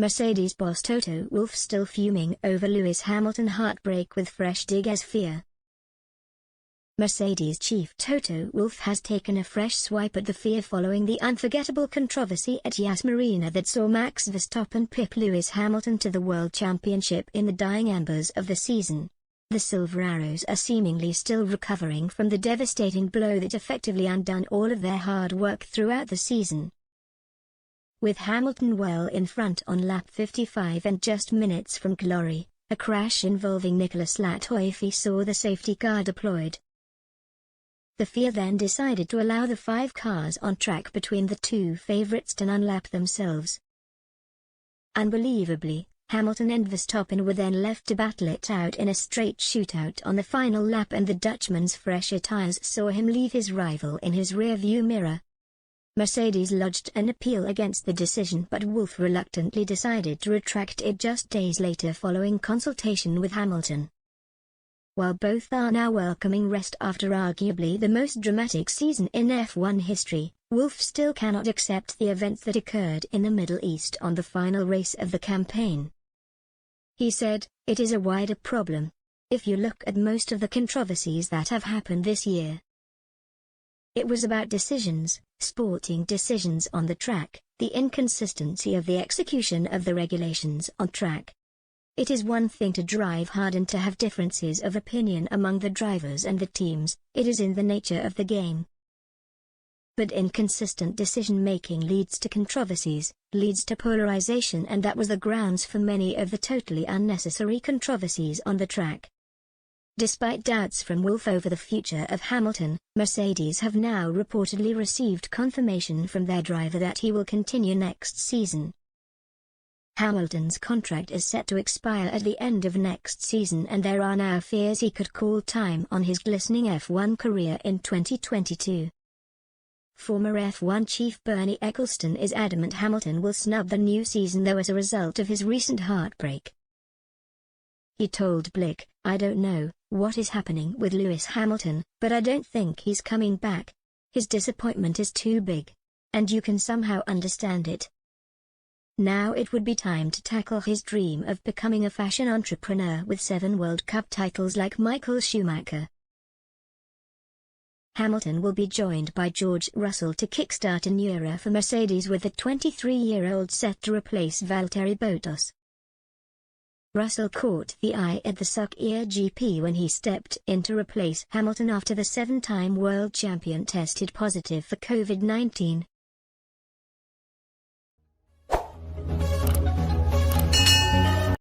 Mercedes boss Toto Wolff still fuming over Lewis Hamilton heartbreak with fresh dig as FIA. Mercedes chief Toto Wolff has taken a fresh swipe at the FIA following the unforgettable controversy at Yas Marina that saw Max Verstappen pip Lewis Hamilton to the World Championship in the dying embers of the season. The Silver Arrows are seemingly still recovering from the devastating blow that effectively undone all of their hard work throughout the season. With Hamilton well in front on lap 55 and just minutes from glory, a crash involving Nicolas Latifi saw the safety car deployed. The FIA then decided to allow the 5 cars on track between the two favourites to unlap themselves. Unbelievably, Hamilton and Verstappen were then left to battle it out in a straight shootout on the final lap, and the Dutchman's fresher tyres saw him leave his rival in his rear-view mirror. Mercedes lodged an appeal against the decision, but Wolff reluctantly decided to retract it just days later following consultation with Hamilton. While both are now welcoming rest after arguably the most dramatic season in F1 history, Wolff still cannot accept the events that occurred in the Middle East on the final race of the campaign. He said, "It is a wider problem. If you look at most of the controversies that have happened this year, it was about decisions, sporting decisions on the track, the inconsistency of the execution of the regulations on track. It is one thing to drive hard and to have differences of opinion among the drivers and the teams, it is in the nature of the game. But inconsistent decision-making leads to controversies, leads to polarization, and that was the grounds for many of the totally unnecessary controversies on the track." Despite doubts from Wolff over the future of Hamilton, Mercedes have now reportedly received confirmation from their driver that he will continue next season. Hamilton's contract is set to expire at the end of next season, and there are now fears he could call time on his glistening F1 career in 2022. Former F1 chief Bernie Ecclestone is adamant Hamilton will snub the new season though as a result of his recent heartbreak. He told Blick, "I don't know what is happening with Lewis Hamilton, but I don't think he's coming back. His disappointment is too big. And you can somehow understand it. Now it would be time to tackle his dream of becoming a fashion entrepreneur with 7 World Cup titles like Michael Schumacher." Hamilton will be joined by George Russell to kickstart a new era for Mercedes, with the 23-year-old set to replace Valtteri Bottas. Russell caught the eye at the Sakhir GP when he stepped in to replace Hamilton after the 7-time world champion tested positive for COVID-19.